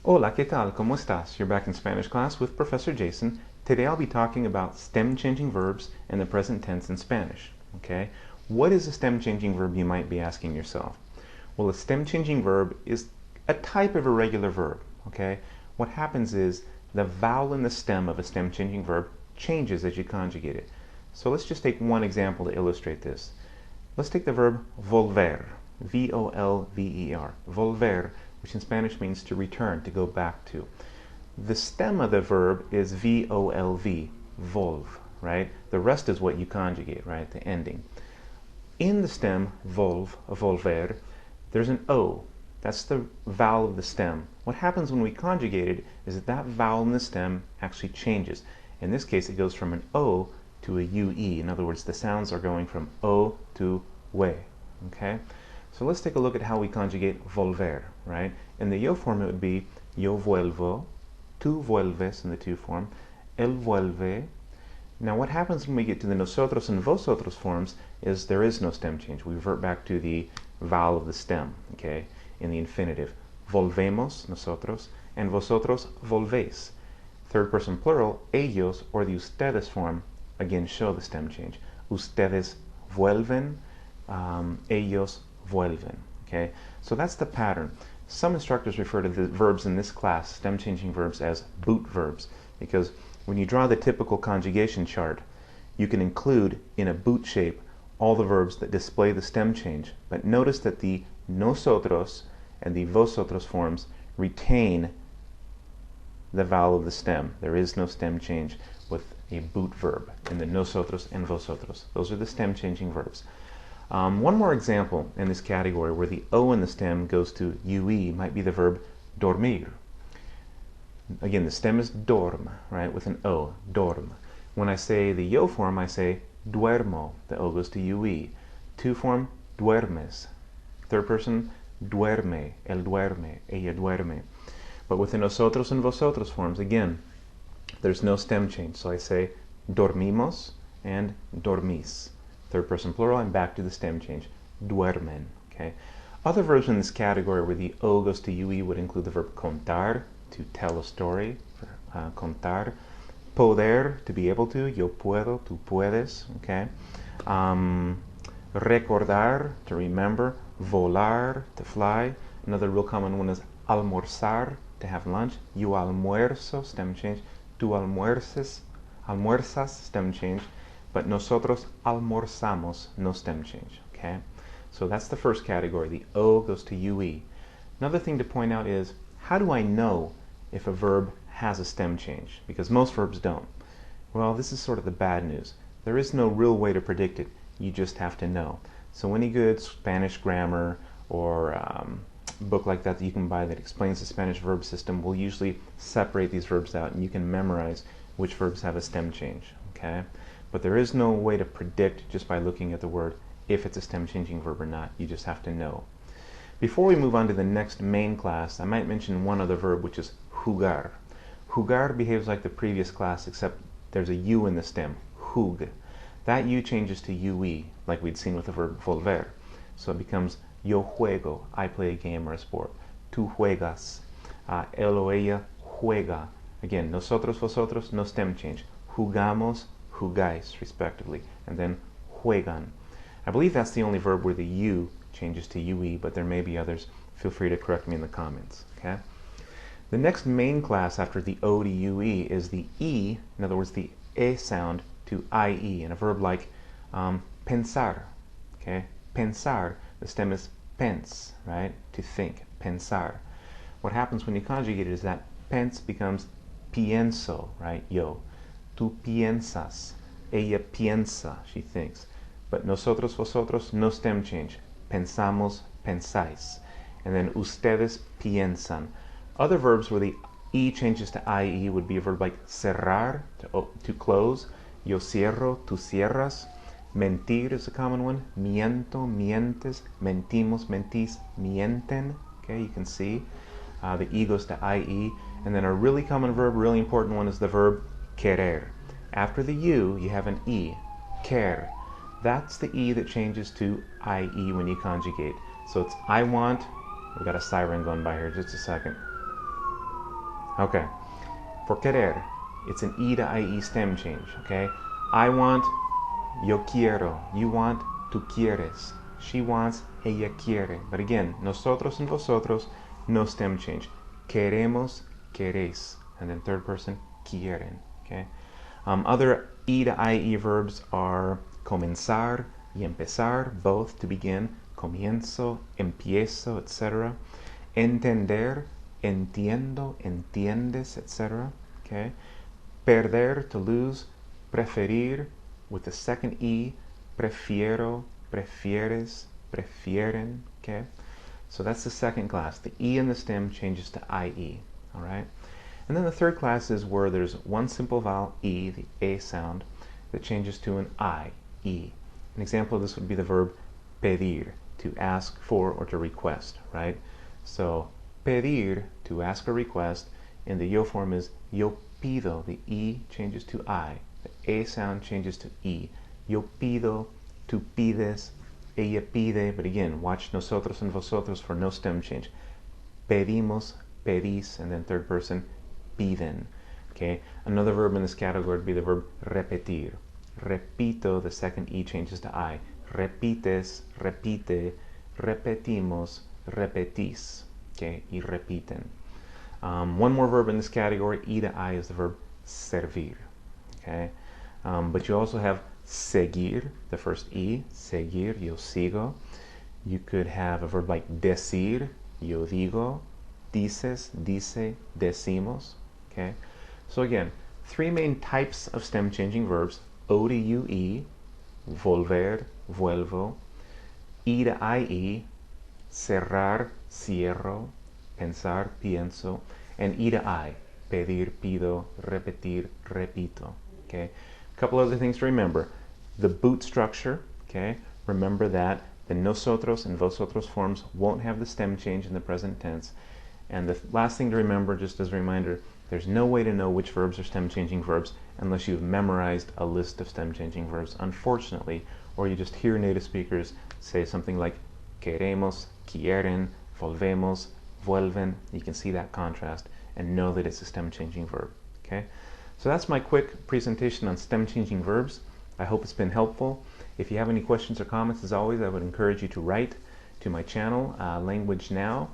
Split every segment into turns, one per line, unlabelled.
Hola, ¿qué tal? ¿Cómo estás? You're back in Spanish class with Professor Jason. Today I'll be talking about stem-changing verbs and the present tense in Spanish. Okay? What is a stem-changing verb, you might be asking yourself? Well, a stem-changing verb is a type of irregular verb. Okay? What happens is the vowel in the stem of a stem-changing verb changes as you conjugate it. So let's just take one example to illustrate this. Let's take the verb volver, V-O-L-V-E-R, volver, which in Spanish means to return, to go back to. The stem of the verb is V-O-L-V, volv, right? The rest is what you conjugate, right? The ending. In the stem, volv, volver, there's an O. That's the vowel of the stem. What happens when we conjugate it is that that vowel in the stem actually changes. In this case, it goes from an O to a UE. In other words, the sounds are going from O to we. Okay? So let's take a look at how we conjugate volver, right? In the yo form, it would be yo vuelvo, tú vuelves in the to form, él vuelve. Now what happens when we get to the nosotros and vosotros forms is there is no stem change. We revert back to the vowel of the stem, okay, in the infinitive. Volvemos, nosotros, and vosotros volvéis. Third person plural, ellos, or the ustedes form, again show the stem change. Ustedes vuelven, ellos vuelven. Okay, so that's the pattern. Some instructors refer to the verbs in this class, stem changing verbs, as boot verbs, because when you draw the typical conjugation chart, you can include in a boot shape all the verbs that display the stem change. But notice that the nosotros and the vosotros forms retain the vowel of the stem. There is no stem change with a boot verb in the nosotros and vosotros. Those are the stem changing verbs. One more example in this category where the O in the stem goes to UE might be the verb dormir. Again, the stem is dorm, right, with an O, dorm. When I say the yo form, I say duermo. The O goes to UE. To form, duermes. Third person, duerme, él duerme, ella duerme. But with the nosotros and vosotros forms, again, there's no stem change. So I say dormimos and dormís. Third person plural, and back to the stem change, duermen. Okay. Other verbs in this category where the O goes to UE would include the verb contar, to tell a story, contar. Poder, to be able to, yo puedo, tú puedes. Okay. Recordar, to remember. Volar, to fly. Another real common one is almorzar, to have lunch. Yo almuerzo, stem change. Tú almuerces, almuerzas, stem change. But nosotros almorzamos, no stem change. Okay? So that's the first category. The O goes to UE. Another thing to point out is, how do I know if a verb has a stem change? Because most verbs don't. Well, this is sort of the bad news. There is no real way to predict it. You just have to know. So any good Spanish grammar or book like that you can buy that explains the Spanish verb system will usually separate these verbs out, and you can memorize which verbs have a stem change. Okay? But there is no way to predict just by looking at the word if it's a stem changing verb or not. You just have to know. Before we move on to the next main class, I might mention one other verb, which is jugar. Jugar behaves like the previous class, except there's a U in the stem, jug. That U changes to UE, like we'd seen with the verb volver. So it becomes yo juego, I play a game or a sport. Tú juegas, él o ella juega. Again, nosotros, vosotros, no stem change. Jugamos, jugáis, respectively. And then juegan. I believe that's the only verb where the U changes to UE, but there may be others. Feel free to correct me in the comments. Okay? The next main class after the O to UE is the E, in other words, the E sound to IE, and a verb like pensar. Okay? Pensar, the stem is pens, right? To think, pensar. What happens when you conjugate it is that pens becomes pienso, right? Yo. Tú piensas. Ella piensa, she thinks. But nosotros, vosotros, no stem change. Pensamos, pensáis. And then ustedes piensan. Other verbs where the E changes to IE would be a verb like cerrar, to close. Yo cierro, tú cierras. Mentir is a common one. Miento, mientes. Mentimos, mentís. Mienten. Okay, you can see. The E goes to IE. And then a really common verb, really important one, is the verb querer. After the U, you have an E. Quer. That's the E that changes to IE when you conjugate. So it's I want. We've got a siren going by here. Just a second. Okay. For querer, it's an E to IE stem change, okay? I want, yo quiero. You want, tú quieres. She wants, ella quiere. But again, nosotros and vosotros, no stem change. Queremos, queréis. And then third person, quieren, okay? Other E to IE verbs are comenzar y empezar, both to begin. Comienzo, empiezo, etc. Entender, entiendo, entiendes, etc. Okay. Perder, to lose. Preferir, with the second E. Prefiero, prefieres, prefieren. Okay. So that's the second class. The E in the stem changes to IE. All right. And then the third class is where there's one simple vowel, E, the A sound, that changes to an I, E. An example of this would be the verb pedir, to ask for or to request, right? So pedir, to ask or request, in the yo form is yo pido. The E changes to I. The A sound changes to E. Yo pido, tú pides, ella pide, but again, watch nosotros and vosotros for no stem change. Pedimos, pedís, and then third person, piden. Okay, another verb in this category would be the verb repetir. Repito, the second E changes to I. Repites, repite, repetimos, repetís. Okay, y repiten. One more verb in this category, E to I, is the verb servir. Okay, but you also have seguir, the first E, seguir, yo sigo. You could have a verb like decir, yo digo, dices, dice, decimos. Okay, so again, three main types of stem changing verbs: O to UE, volver, vuelvo; E to IE, cerrar, cierro, pensar, pienso; and E to I, pedir, pido, repetir, repito. Okay, a couple other things to remember: the boot structure. Okay, remember that the nosotros and vosotros forms won't have the stem change in the present tense. And the last thing to remember, just as a reminder, there's no way to know which verbs are stem changing verbs unless you've memorized a list of stem changing verbs, unfortunately, or you just hear native speakers say something like queremos, quieren, volvemos, vuelven. You can see that contrast and know that it's a stem changing verb. Okay, so that's my quick presentation on stem changing verbs. I hope it's been helpful. If you have any questions or comments, as always, I would encourage you to write to my channel, Language Now.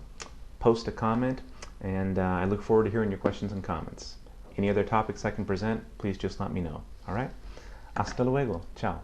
Post a comment, and I look forward to hearing your questions and comments. Any other topics I can present, please just let me know. All right? Hasta luego. Ciao.